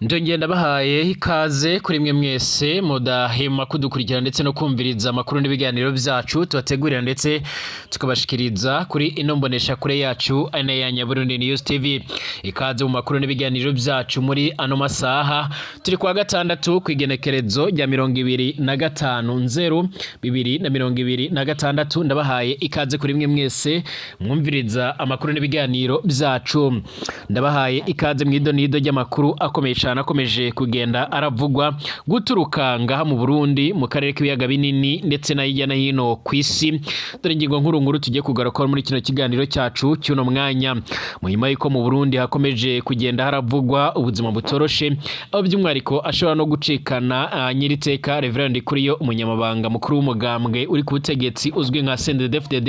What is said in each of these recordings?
Ndongenda bahaye ikaze kuri mwe mwese mudahema kudukurikira ndetse no kumviriza amakuru n'ibiganiro byacu tubategurira ndetse tukabashikiriza kuri ino mbonesha kure yacu ane ya Burundi News TV. Ikaze mu makuru n'ibiganiro byacu muri ano masaha turi kwa gatandatu kwigenekerezo rya 25/0/2026 ndabahaye ikaze kuri mwe mwese mwumviriza amakuru n'ibiganiro byacu. Ndabahaye ikaze mu idonido ry'amakuru akomeye akomeje kugenda aravugwa guturuka ngaha mu Burundi mu karere k'ibiyaga binini ndetse na hirya no hino kw'isi. Dore ingingo nkuru tugiye kugaruka muri kino kiganiro cyacu cy'uno mwanya. Mu nyuma y'uko mu Burundi hakomeje kugenda haravugwa ubuzima butoroshe, aho by'umwariko ashobora no gucikana nyiriteka Reverend NDIKURIYO umunyamabanga mukuru w'umugambwe uri ku butegetsi uzwi nka CNDD-FDD,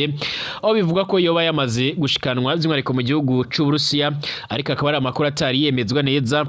aho bivuga ko yoba yamaze gushikanwa by'umwariko mu gihugu cy'u Burusiya, ariko akaba ari amakuru atari yemezwa neza.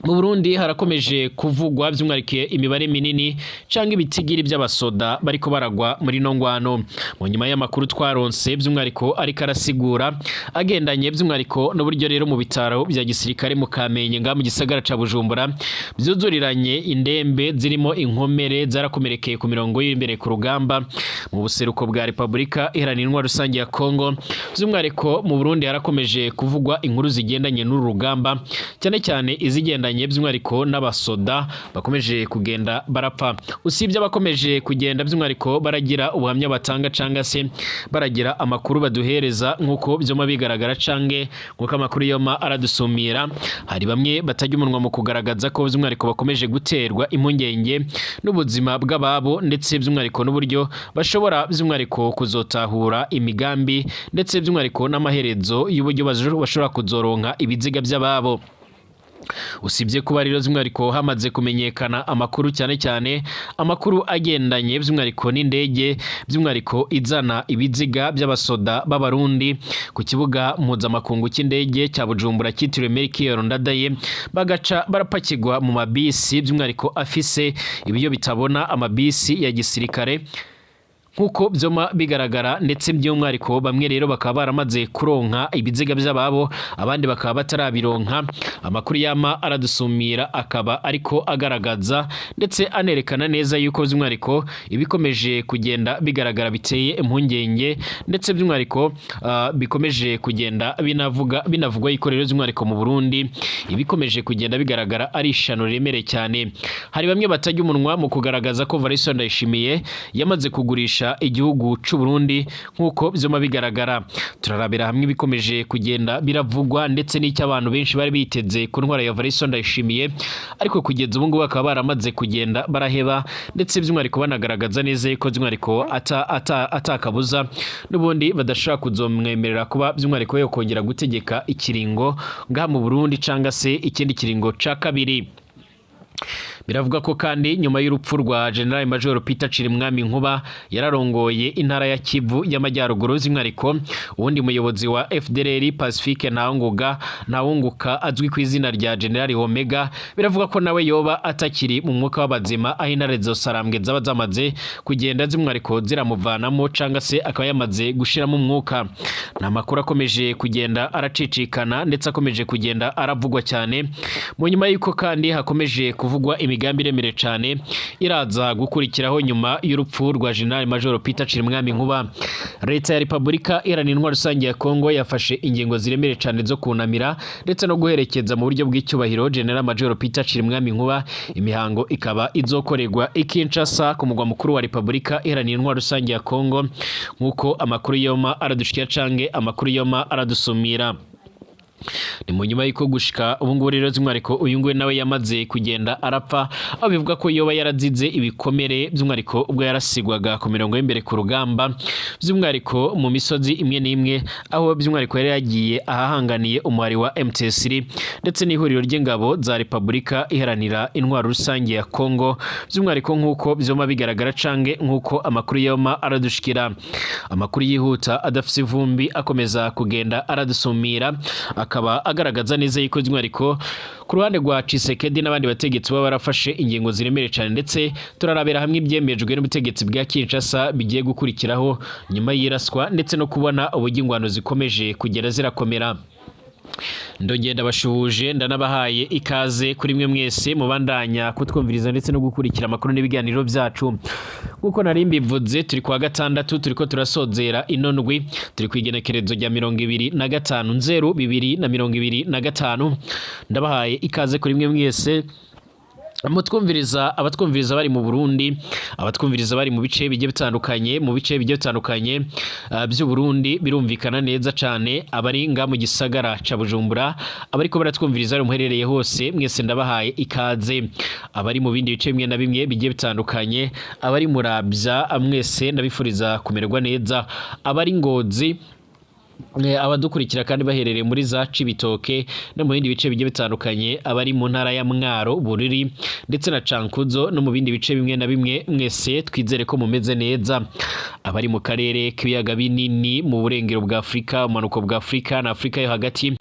Mu Burundi harakomeje kuvugwa by'umwarike imibare minini cyangwa ibitigiri by'abasoda bariko baragwa muri nongwano. Mu nyuma y'amakuru twaronse by'umwariko ariko arasigura agendanye by'umwariko n'uburyo rero mu bitaro bya gisirikare mu Kamenge nga mu gisagara ca Bujumbura byuzuriranye indembe zirimo inkomere zarakomerekeye ku mirongo y'imbere ku rugamba mu buseruko bwa Republika Iharanira Rusange ya Kongo. By'umwariko mu Burundi harakomeje kuvugwa inkuru zigendanye n'uru rugamba, cyane cyane izigendanye by'umwariko n'abasoda bakomeje kugenda barapfa. Usibye abakomeje kugenda by'umwariko baragira ubuhamya batanga canga se baragira amakuru baduhereza nkuko byoma bigaragara cange nkuko amakuru yoma aradusumira, hari bamwe batajya umunwa mu kugaragaza ko by'umwariko bakomeje guterwa impungenge n'ubuzima bw'ababo ndetse by'umwariko n'uburyo bashobora by'umwariko kuzotahura imigambi ndetse by'umwariko n'amaherezo y'uburyo bashobora kuzoronka ibiziga by'ababo. Usibye kuba rero by'umwariko hamaze kumenyekana amakuru cyane cyane amakuru agendanye by'umwariko n'indege by'umwariko izana ibiziga by'abasoda b'abarundi ku kibuga mpuzamakungu cy'indege cya Bujumbura cyitiriwe Melchior Ndadaye, bagaca barapakirwa mu mabisi by'umwariko afise ibiyo bitabona, amabisi ya gisirikare nkuko byoma bigaragara, ndetse by'umwariko bamwe rero bakaba baramaze kuronka ibiziga by'ababo, abandi bakaba batarabironka. Amakuru yama aradusumira akaba ariko agaragaza ndetse anerekana neza yuko by'umwariko ibikomeje kugenda bigaragara biteye impungenge, ndetse by'umwariko bikomeje kugenda binavugwa yuko rero by'umwariko mu Burundi ibikomeje kugenda bigaragara ari ishano riremere cyane. Hari bamwe batajya umunwa mu kugaragaza ko Ndayishimiye yamaze kugurisha igihugu cy'u Burundi nkuko byoma bigaragara. Turarabira hamwe bikomeje kugenda biravugwa ndetse n'icyo abantu benshi bari biteze ku ntwara ya Ndayishimiye, ariko kugeza ubu ngubu bakaba baramaze kugenda baraheba, ndetse by'umwariko banagaragaza neza ko by'umwariko atakabuza n'ubundi badashaka kuzomwemerera kuba by'umwariko yo kongera gutegeka ikiringo ngaha mu Burundi canga se ikindi kiringo ca kabiri. Biravuga ko kandi nyuma y'urupfu rwa General Major Peter Chirimwami Nkuba yararongoye intara ya Kivu y'amajyaruguru z'umwariko ubundi muyobozi wa FDLR Pacifique Ntawunguka azwi ku izina rya General Omega. Biravuga ko nawe yoba atakiri mu mwuka w'abazima, aho intare zosarambwe zaba zamaze kugenda z'umwariko ziramuvanamo canga se akaba yamaze gushiramo umwuka. Na makuru akomeje kugenda aracicikana ndetse akomeje kugenda aravugwa cyane. Mu nyuma y'uko kandi hakomeje kuvugwa imigambi iremere cyane iraza gukurikiraho nyuma y'urupfu rwa General Major Peter Chirimwami Nkuba. Leta ya Republika Iharanira Rusange ya Kongo yafashe ingingo ziremere cyane zo kunamira ndetse no guherekeza mu buryo bw'icyubahiro General Major Peter Chirimwami Nkuba. Imihango ikaba izokorerwa Kinshasa ku mugwa mukuru wa Republika Iharanira Rusange ya Kongo nkuko amakuru yoma aradushikiye cange amakuru yoma aradusumira. Ni mu nyuma y'uko gushika ubu ngubu rero by'umwariko uyu nguwe nawe yamaze kugenda arapfa, aho bivuga ko yoba yarazize ibikomere by'umwariko ubwo yarasigwaga ku mirongo y'imbere ku rugamba by'umwariko mu misozi imwe n'imwe, aho by'umwariko yari yagiye ahahanganiye umwari wa MTS ndetse n'ihuriro ry'ingabo za Republika Iharanira Intwaro Rusange ya Kongo by'umwariko nkuko byoma bigaragara cange nkuko amakuru yoma aradushikira. Amakuru yihuta adafise ivumbi akomeza kugenda aradusumira, akaba agaragaza neza yuko by'umwariko ku ruhande rwa Tshisekedi n'abandi bategetsi baba barafashe ingingo ziremere cyane, ndetse turarabera hamwe ibyemejwe n'ubutegetsi bwa Kinshasa bigiye gukurikiraho nyuma y'iraswa ndetse no kubona ubugingwano zikomeje kugera zirakomera. ndongera bashuje ndanabahaye ikaze kuri mwe mwese mubandanya kutwumviriza ndetse no gukurikira amakuru n'ibiganiro byacu nkuko nari mbivuze turi kwa gatandatu turiko turasozera inondwi turi kwigenekerezo rya 25/02/2025 ndabahaye ikaze kuri mwe mwese abatwumviriza bari mu Burundi, abatwumviriza bari mu bice bigiye bitandukanye by'u Burundi birumvikana neza cyane, abari nga mu gisagara ca Bujumbura, abariko baratwumviriza ari muherereye hose mwese ndabahaye ikaze, abari mu bindi bice bimwe na bimwe bigiye bitandukanye, abari muravya mwese ndabifuriza kumererwa neza, abari Ngozi, abadukurikira kandi baherereye muri za Cibitoke no mu bindi bice bigiye bitandukanye, abari mu ntara ya Mwaro, Bururi ndetse na Cankuzo no mu bindi bice bimwe na bimwe mwese twizere ko mumeze neza, abari mu karere k'ibiyaga binini mu burengero bwa Afrika, umanuko bwa Afrika na Afrika yo hagati,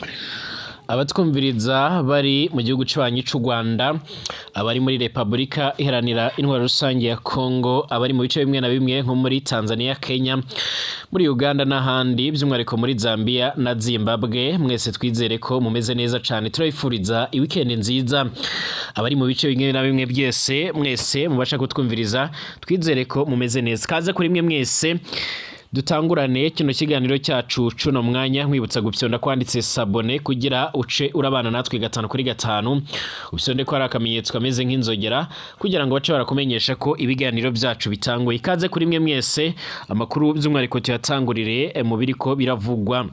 abatwumviriza bari mu gihugu cy'abanyi cy'u Rwanda, abari muri Repubulika Iharanira Intwaro Rusange ya Kongo, abari mu bice bimwe na bimwe nko muri Tanzania, Kenya, muri Uganda n'ahandi by'umwihariko muri Zambia na Zimbabwe, mwese twizere ko mumeze neza cyane, turabifuriza weekend nziza, abari mu bice bimwe na bimwe byese mwese mubasha kutwumviriza twizere ko mumeze neza, kaze kuri mwe mwese. Dutangurane kino kiganiro cyacu cuno mwanya nkwibutsa gupyonda kwanditse sabone kugira uce urabana natwe 5 upyonde ko ari akamenyetso kameze nk'inzogera kugira ngo bace barakumenyesha ko ibiganiro byacu bitanguye. Ikaze kuri mwe mwese, amakuru by'umwihariko tuyatangurire mu biriko biravugwa.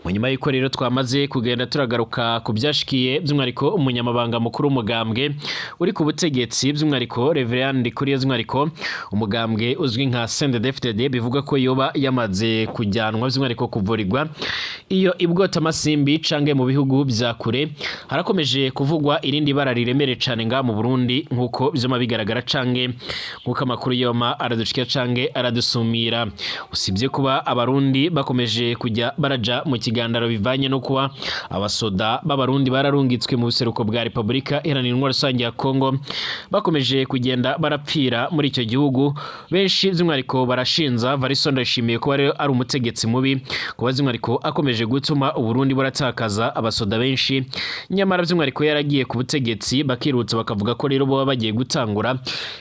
Mu nyuma y'uko rero twamaze kugenda turagaruka ku byashikiye by'umwihariko umunyamabanga mukuru w'umugambwe uri ku butegetsi by'umwihariko Reverend NDIKURIYO by'umwihariko umugambwe uzwi nka CNDD-FDD bivuga ko yoba yamaze kujyanwa by'umwihariko kuvurirwa iyo ibwota amasimbi cange mu bihugu bya kure. Harakomeje kuvugwa irindi bara riremere cyane nga mu Burundi nkuko byoma bigaragara cange nkuko amakuru yoma aradushikira cange aradusumira. Usibye kuba abarundi bakomeje kujya baraja mu kigandaro bivanye no kuba abasoda b'abarundi bararungitswe mu buseruko bwa Repubulika Iharanira Intwaro Rusange ya Kongo bakomeje kugenda barapfira muri icyo gihugu. Benshi by'umwihariko barashinza Variso Ndayishimiye kuba ari umutegetsi mubi, kuba by'umwihariko akomeje gutuma Uburundi buratakaza abasoda benshi, nyamara by'umwihariko yaragiye ku butegetsi bakirutsa bakavuga ko rero bo bagiye gutangura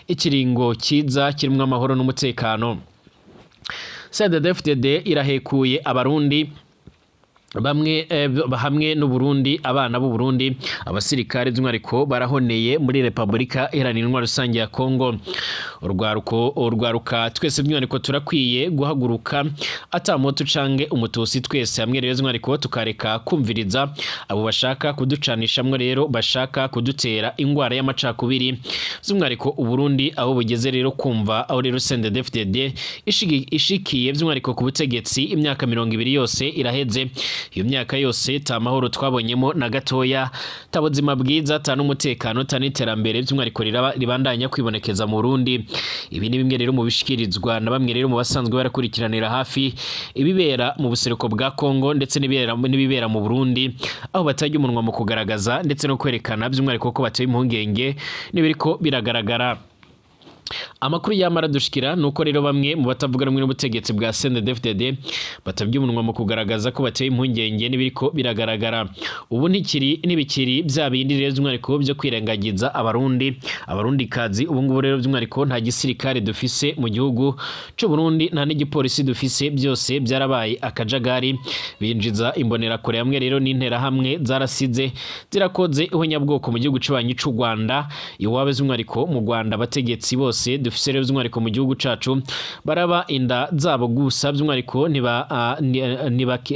ikiringo cyiza kirimo amahoro n'umutekano. CNDD-FDD irahekuye abarundi bamwe hamwe n'u Burundi, abana b'u Burundi, abasirikare by'umwihariko barahoneye muri Repubulika Iharanira Intwaro Rusange ya Kongo. Urwaruka twese by'umwihariko turakwiye guhaguruka atamoto cange umutusi twese hamwe rero by'umwihariko tukareka kumviriza abo bashaka kuducanishamwe rero bashaka kudutera ingwara y'amacakubiri by'umwihariko u Burundi aho bugeze rero kumva aho rero CNDD-FDD ishikiye by'umwihariko ku butegetsi imyaka 20 yose iraheze. Iyo myaka yose ta mahoro twabonyemo na gatoya, tabuzima bwiza, ta n'umutekano, ta n'iterambere by'umwihariko ribandanya kwibonekeza mu Burundi. Ibi ni bimwe rero mu bishikirizwa na bamwe rero mu basanzwe barakurikiranira hafi ibibera mu buseruko bwa Kongo ndetse n'ibibera mu Burundi, aho batajya umunwa mu kugaragaza ndetse no kwerekana by'umwihariko ko bateye impungenge n'ibiriko biragaragara. Amakuru yamara dushikira nuko rero bamwe mu batavuga rumwe n'ubutegetsi bwa CNDD-FDD batabye umunwa mu kugaragaza ko bateye impungenge n'ibiriko biragaragara. Ubu n'ibikiri bya bindi rero by'umwihariko byo kwirengagiza abarundi kazi. Ubu ngubu rero by'umwihariko nta gisirikare dufise mu gihugu cy'u Burundi, nta n'igipolisi dufise, byose byarabaye akajagari. Binjiza imbonera kure hamwe rero n'intera hamwe zarasize zirakoze ihonyabwoko mu gihugu cy'abanyi cy'u Rwanda. Iwabe by'umwihariko mu Rwanda abategetsi bose dufise rero by'umwihariko mu gihugu cacu baraba inda zabo gusa by'umwihariko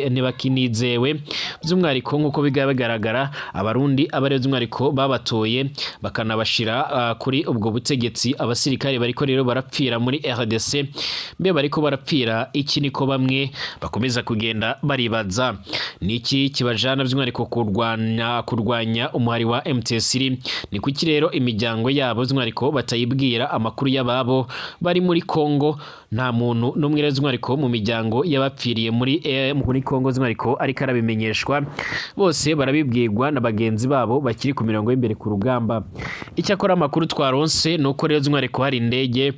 ntibakinizewe by'umwihariko nkuko bigaragara abarundi abare by'umwihariko babatoye bakanabashira kuri ubwo butegetsi. Abasirikare bariko rero barapfira muri RDC, mbe bariko barapfira iki? Niko bamwe bakomeza kugenda baribaza niki kibajana by'umwihariko kurwanya umuhari wa MTS. Ni kuki rero imiryango yabo by'umwihariko batayibwira amakuru y'ababo bari muri Kongo? Nta muntu n'umwe rero by'umwihariko mu miryango y'abapfiriye muri Kongo by'umwihariko ariko arabimenyeshwa, bose barabibwirwa na bagenzi babo bakiri ku mirongo y'imbere ku rugamba. Icyakora amakuru twaronse nuko rero by'umwihariko hari indege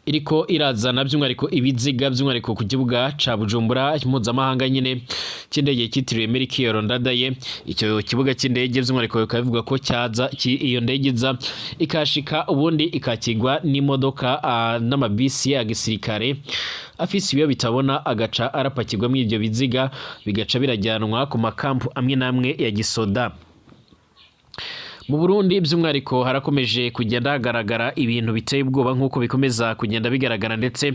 iriko irazana by'umwariko ibiziga by'umwariko ku kibuga ca Bujumbura mpuzamahanga nyine cy'indege cyitiriwe Melchior Ndadaye. Icyo kibuga cy'indege by'umwariko bikavuga ko cyaza iyo ndege iza ikashika ubundi ikakigwa n'imodoka n'amabisi ya gisirikare afise ibiyo bitabona agaca arapakirwa mu ibyo biziga bigaca birajyanwa ku makampu amwe namwe ya gisoda. Mu Burundi by'umwariko harakomeje kugenda hagaragara ibintu biteye ubwoba nk'uko bikomeza kugenda bigaragara, ndetse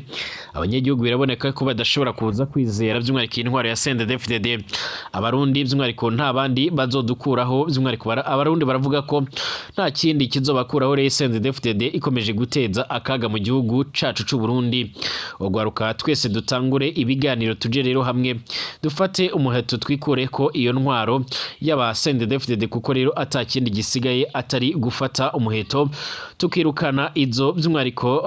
abanyagihugu biraboneka ko badashobora kuza kwizera by'umwariko intwaro ya CNDD-FDD. Abarundi by'umwariko nta bandi bazodukuraho by'umwariko abarundi baravuga ko nta kindi kizobakuraho rero CNDD-FDD ikomeje guteza akaga mu gihugu cacu c'u Burundi. Ogwaruka twese dutangure ibiganiro tuje rero hamwe dufate umuheto twikure ko iyo ntwaro y'aba CNDD-FDD, kuko rero atakindi gisigaye atari gufata umuheto tukirukana izo by'umwariko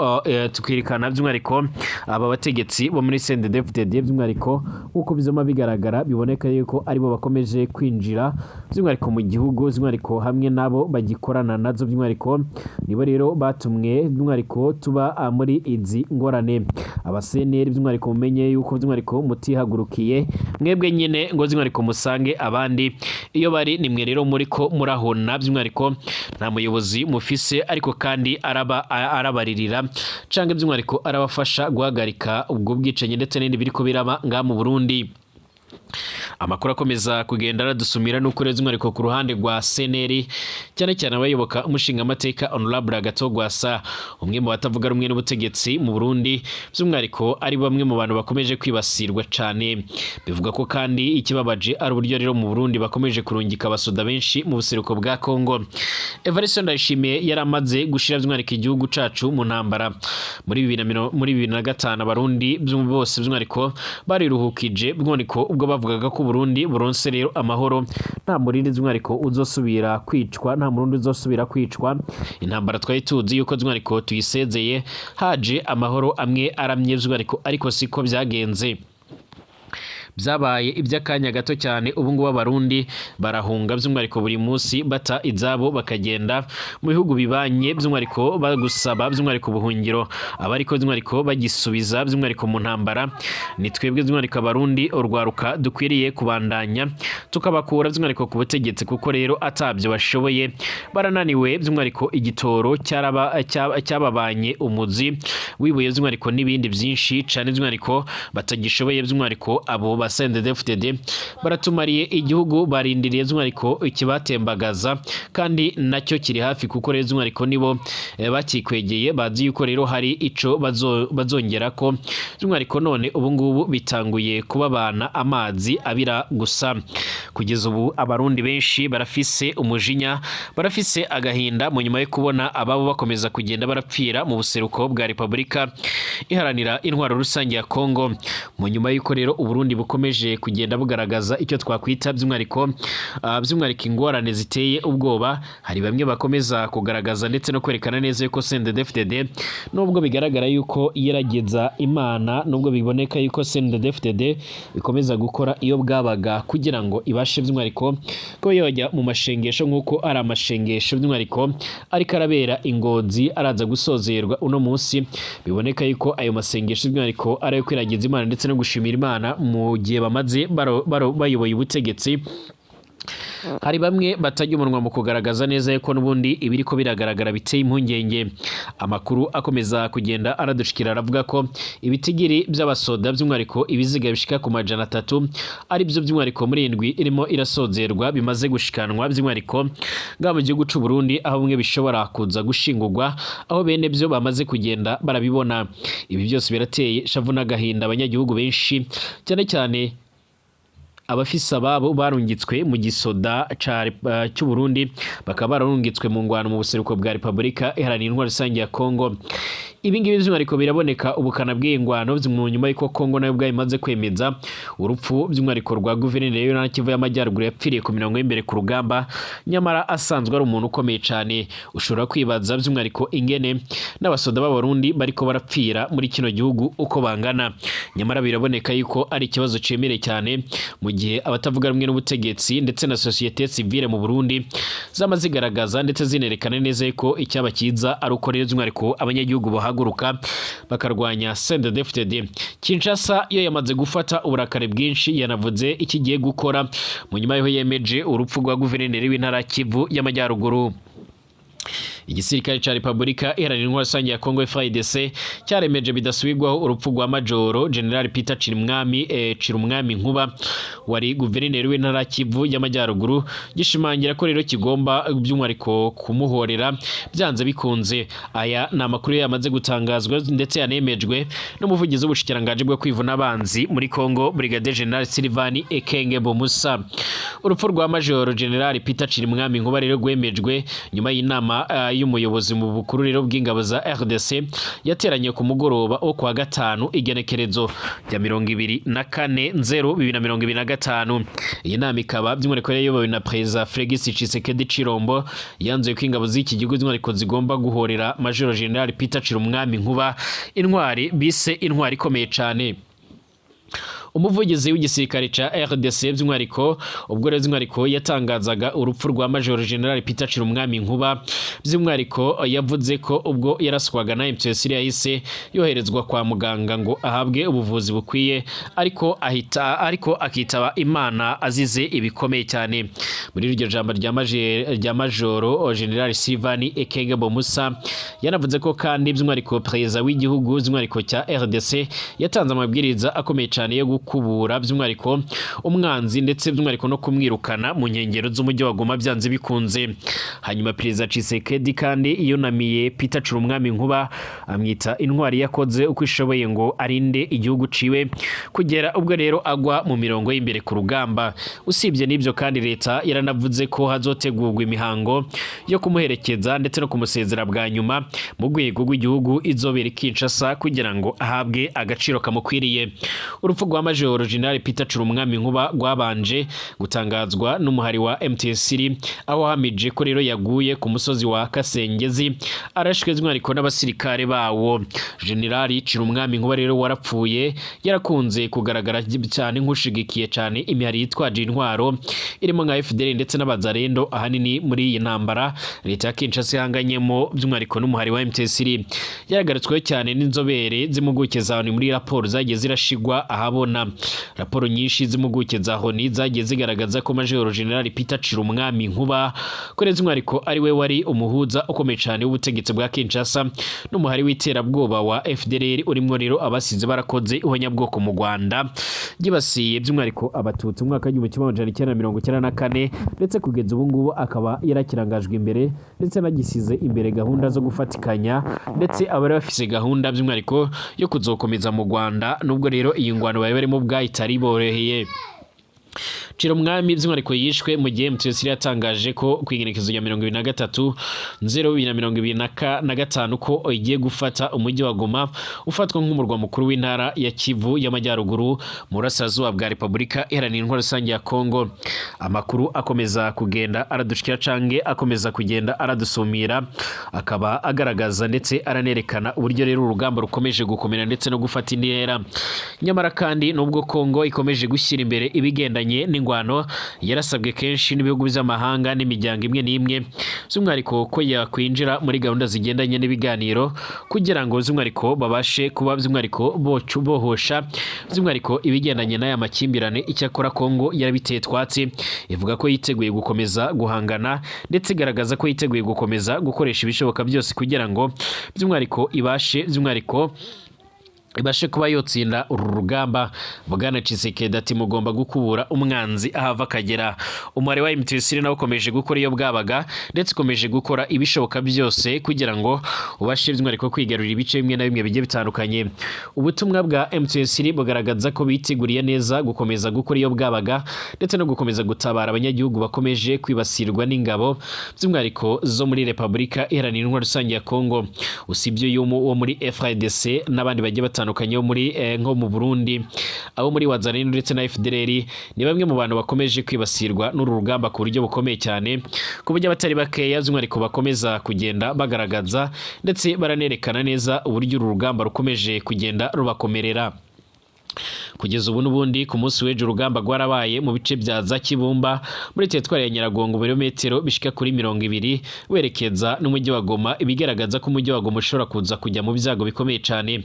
aba bategetsi bo muri CNDD-FDD by'umwariko uko bizoma bigaragara biboneka yuko aribo bakomeje kwinjira by'umwariko mu gihugu by'umwariko hamwe nabo bagikorana nazo by'umwariko nibo rero batumwe by'umwariko tuba muri izi ngorane. Abaseneri by'umwariko mumenye yuko by'umwariko mutihagurukiye mwebwe nyine ngo by'umwariko musange abandi iyo bari nimwe rero muriko murahona by'umwariko nta muyobozi mufise ariko kandi arabaririra canke by'umwariko arabafasha guhagarika ubwo bwicanyi ndetse n'indi biriko biraba nga mu Burundi. Amakuru akomeza kugenda aradusumira n'uko rero by'umwariko ku ruhande rwa seneri cyane cyane abayoboka umushinga amateka Honorable Agatogwasa, umwe mu batavuga rumwe n'ubutegetsi mu Burundi by'umwariko ari bamwe mu bantu bakomeje kwibasirwa cyane. Bivuga ko kandi ikibabaje ari uburyo rero mu Burundi bakomeje kurungika abasoda benshi mu buseruko bwa Kongo. Evariste Ndayishimiye yaramaze gushira by'umwariko igihugu cacu mu ntambara muri 2005 abarundi bose by'umwariko bariruhukije bwoniko ubwo bavugaga ko Burundi buronse rero amahoro nta murindi by'umwariko uzosubira kwicwa, nta murundi uzosubira kwicwa. Intambara twari tuzi yuko by'umwariko tuyisezeye haje amahoro amwe aramye by'umwariko, ariko siko byagenze. Byabaye iby'akanya gato cyane. Ubu ngubu abarundi barahunga by'umwariko buri munsi bata izabo bakagenda mu bihugu bibanye by'umwariko bagusaba by'umwariko buhungiro, abariko by'umwariko bagisubiza by'umwariko mu ntambara. Ni twebwe by'umwariko abarundi urwaruka dukwiriye kubandanya tukabakura by'umwariko ku butegetsi, kuko rero atabyo bashoboye barananiwe by'umwariko igitoro cyababanye umuzi wibuye by'umwariko n'ibindi byinshi cyane by'umwariko batagishoboye by'umwariko abo ba CNDD-FDD baratumariye igihugu, barindiriye by'umwariko ikibatembagaza kandi nacyo kiri hafi, kuko rero by'umwariko nibo bakikwegeye bazi yuko rero hari ico bazongera ko by'umwariko. None ubu ngubu bitanguye kubabana amazi abira gusa. Kugeza ubu abarundi benshi barafise umujinya, barafise agahinda mu nyuma yo kubona ababo bakomeza kugenda barapfira mu buseruko bwa Repubulika iharanira intwaro rusange ya Kongo. Mu nyuma y'uko rero Uburundi bukomeje kugenda bugaragaza icyo twakwita by'umwariko ingorane ziteye ubwoba, hari bamwe bakomeza kugaragaza ndetse no kwerekana neza yuko CNDD-FDD nubwo bigaragara yuko yerageza Imana, nubwo biboneka yuko CNDD-FDD bikomeza gukora iyo bwabaga kugira ngo ibashe by'umwariko ko yojya mu mashengesho nk'uko ari amashengesho by'umwariko ariko arabera Ingozi araza gusozerwa uno munsi. Biboneka yuko ayo masengesho by'umwariko ari ayo kwiragiza Imana ndetse no gushimira Imana mu gihe bamaze bayoboye ubutegetsi. Hari bamwe batajya umunwa mu kugaragaza neza yuko n'ubundi ibiriko biragaragara biteye impungenge. Amakuru akomeza kugenda aradushikira aravuga ko ibitigiri by'abasoda by'umwariko ibiziga bishika ku 300 ari byo by'umwariko muri indwi irimo irasozerwa bimaze gushikanwa by'umwariko nga mu gihugu c'u Burundi, aho bimwe bishobora kuza gushingurwa aho bene byo bamaze kugenda barabibona. Ibi byose birateye shavu n'agahinda abanyagihugu benshi, cyane cyane abafisa babo barungitswe mu gisoda cy'u Burundi bakaba barungitswe mu ngwano mu buseruko bwa Repubulika iharanira intwaro rusange ya Kongo. Ibingibi by'umwariko biraboneka ubukana bw'ingwano mu nyuma y'uko Kongo nayo bwayo imaze kwemeza urupfu by'umwariko rwa guverineri y'Intara Kivu y'Amajyaruguru yapfiriye ku mirongo y'imbere ku rugamba, nyamara asanzwe ari umuntu ukomeye cyane. Ushobora kwibaza by'umwariko ingene n'abasoda b'abarundi bariko barapfira muri kino gihugu uko bangana. nyamara biraboneka yuko ari ikibazo cemere cyane mu gihe abatavuga rumwe n'ubutegetsi ndetse na societe civile mu Burundi zamaze zigaragaza ndetse zinerekana neza ko icyaba kiza ari uko rero by'umwihariko abanyagihugu bahaguruka bakarwanya CNDD-FDD. Kinshasa iyo yamaze gufata uburakari bwinshi yanavuze ikigiye gukora mu nyuma y'aho yemeje urupfu rwa guverineri w'intara Kivu y'Amajyaruguru. Igisirikare ca Republika Iharanira Intwaro Rusange ya Kongo FARDC cyaremeje bidasubirwaho urupfu rwa Majoro General Peter Cirumwami Nkuba wari guverineri w'intara Kivu y'Amajyaruguru, gishimangira ko rero kigomba by'umwihariko kumuhorera byanze bikunze. Aya ni amakuru yamaze gutangazwa ndetse yanemejwe n'umuvugizi w'ubushikiranganje bwo kwivuna abanzi muri Kongo Brigadier General Sylvain Ekenge Bomusa. Urupfu rwa Majoro General Peter Cirumwami Nkuba rero gwemejwe nyuma y'inama y'umuyobozi mu bukuru rero bw'ingabo za RDC yateranye ku mugoroba wo kwa gatanu igenekerezo rya 24/0/2025. Iyi nama ikaba by'umwihariko yayobowe na President Felix Tshisekedi Chilombo, yanzuye ko ingabo z'iki gihugu by'umwihariko zigomba guhorera Major General Peter Cirumwami Nkuba, intwari bise intwari ikomeye cyane. Umuvugizi w'igisirikare ca RDC by'umwihariko ubwo rero by'umwihariko yatangazaga urupfu rwa Major General Peter Cirumwami Nkuba, by'umwihariko yavuze ko ubwo yaraswaga na M23 yahise yoherezwa kwa muganga ngo ahabwe ubuvuzi bukwiye, ariko akitaba Imana azize ibikomeye cyane. Muri iryo jambo rya Major General Sylvain Ekenge Bomusa yanavuze ko kandi by'umwihariko perezida w'igihugu by'umwihariko cya RDC yatanze amabwiriza akomeye cyane yo kubura by'umwihariko umwanzi ndetse by'umwihariko no kumwirukana mu nkengero z'umujyi wa Goma byanze bikunze. Hanyuma Perezida Tshisekedi kandi yunamiye Peter Cirumwami Nkuba, amwita intwari yakoze uko ishoboye ngo arinde igihugu ciwe kugera ubwo rero agwa mu mirongo y'imbere ku rugamba. Usibye n'ibyo kandi leta yaranavuze ko hazotegurwa imihango yo kumuherekeza ndetse no kumusezera bwa nyuma mu rwego rw'igihugu izobera Kinshasa kugira ngo ahabwe agaciro kamukwiriye. Urupfu rwa Major General Peter Cirumwami Nkuba rwabanje gutangazwa n'umuhari wa M23 aho hamije ko rero yaguye ku musozi wa Kasengezi arashwe by'umwihariko n'abasirikare bawo. General Cirumwami Nkuba rero warapfuye yarakunze kugaragara cyane nk'ushigikiye cyane imihari yitwaje intwaro irimo nka FDL ndetse n'abazarendo, ahanini muri iyi ntambara leta ya Kinshasa ihanganyemo by'umwihariko n'umuhari wa M23. Yaragarutsweho cyane n'inzobere z'impuguke za ONU muri raporo zagiye zirashigwa ahabona. Raporo nyinshi z'impuguke za ONU zagiye zigaragaza ko Major General Peter Cirumwami Nkuba kureza umwihariko ari we wari umuhuza ukomeye cyane w'ubutegetsi bwa Kinshasa n'umuhari w'iterabwoba wa FDLR urimo rero abasize barakoze ihonyabwoko mu Rwanda gibasiye by'umwihariko abatutsi mu mwaka w'1994 ndetse kugeza ubu ngubu akaba yarakirangajwe imbere ndetse nagisize imbere gahunda zo gufatikanya ndetse abari bafise gahunda by'umwihariko yo kuzokomeza mu Rwanda, nubwo rero iyi ngwano bari barimo bwahitari boroheye. Cirumwami by'umwihariko yishwe mu gihe M23 yatangaje ko kwigenekezo ya 23/0/2025 ko igiye gufata umujyi wa Goma ufatwa nk'umurwa mukuru w'intara ya Kivu y'Amajyaruguru mu burasirazuba bwa Republika Iharanira Intwaro Rusange ya Kongo. Amakuru akomeza kugenda aradushikira cange akomeza kugenda aradusumira, akaba agaragaza ndetse aranerekana uburyo rero urugamba rukomeje gukomera ndetse no gufata intera. Nyamara kandi nubwo Kongo ikomeje gushyira imbere ibigendanye n'ingwano, yarasabwe kenshi n'ibihugu by'amahanga n'imiryango imwe n'imwe by'umwihariko ko yakwinjira muri gahunda zigendanye n'ibiganiro kugira ngo by'umwihariko babashe kuba by'umwihariko bohosha by'umwihariko ibigendanye n'aya makimbirane. Icyakora Kongo yarabiteye twatsi, ivuga ko yiteguye gukomeza guhangana ndetse igaragaza ko yiteguye gukomeza gukoresha ibishoboka byose kugira ngo by'umwihariko ibashe kuba yotsinda uru rugamba. Bwana Tshisekedi ati mugomba gukubura umwanzi ahava akagera. Umubare wa M23 nawo ukomeje gukora iyo bwabaga ndetse ukomeje gukora ibishoboka byose kugira ngo ubashe by'umwihariko kwigarurira ibice bimwe na bimwe bigiye bitandukanye. Ubutumwa bwa M23 bugaragaza ko biteguriye neza gukomeza gukora iyo bwabaga ndetse no gukomeza gutabara abanyagihugu bakomeje kwibasirwa n'ingabo by'umwihariko zo muri Republika Iharanira Intwaro Rusange ya Kongo. Usibye wo muri FARDC n'abandi bagiye batandukanye muri nko mu Burundi, abo muri Wazalendo ndetse na FDLR ni bamwe mu bantu bakomeje kwibasirwa n'uru rugamba ku buryo bukomeye cyane, ku buryo abatari bakeya by'umwihariko bakomeza kugenda bagaragaza ndetse baranerekana neza uburyo uru rugamba rukomeje kugenda rubakomerera. kugeza ubu n'ubundi ku munsi w'ejo urugamba rwarabaye mu bice bya za Kibumba muri teritwari ya Nyiragongo birometero bishika kuri 20 werekeza n'umujyi wa Goma, ibigaragaza ko umujyi wa Goma ushobora kuza kujya mu byago bikomeye cyane,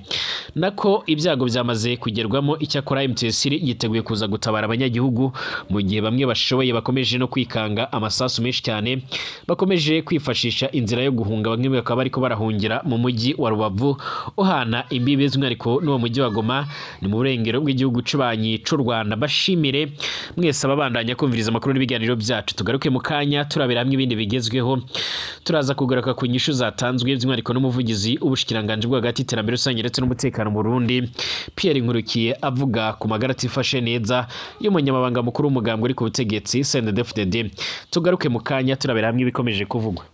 nako ibyago byamaze kugerwamo. Icyakora MTS yiteguye kuza gutabara abanyagihugu mu gihe bamwe bashoboye bakomeje no kwikanga amasasu menshi cyane, bakomeje kwifashisha inzira yo guhunga. Bamwe bakaba bariko barahungira mu mujyi wa Rubavu uhana imbibe z'umwihariko n'uwo mujyi wa Goma, ni mu burengero bw'igihugu c'ubanyi c'u Rwanda. Bashimire mwese ababandanya kumviriza amakuru n'ibiganiro byacu. Tugaruke mu kanya turabera hamwe ibindi bigezweho, turaza kugaruka ku nyishu zatanzwe by'umwihariko n'umuvugizi ubushikiranganje bw'agati iterambere rusange ndetse n'umutekano mu Burundi Pierre Inkuru avuga ku magara atifashe neza y'umunyamabanga mukuru w'umugambwe uri ku butegetsi CNDD-FDD. Tugaruke mu kanya turabera hamwe ibikomeje kuvugwa.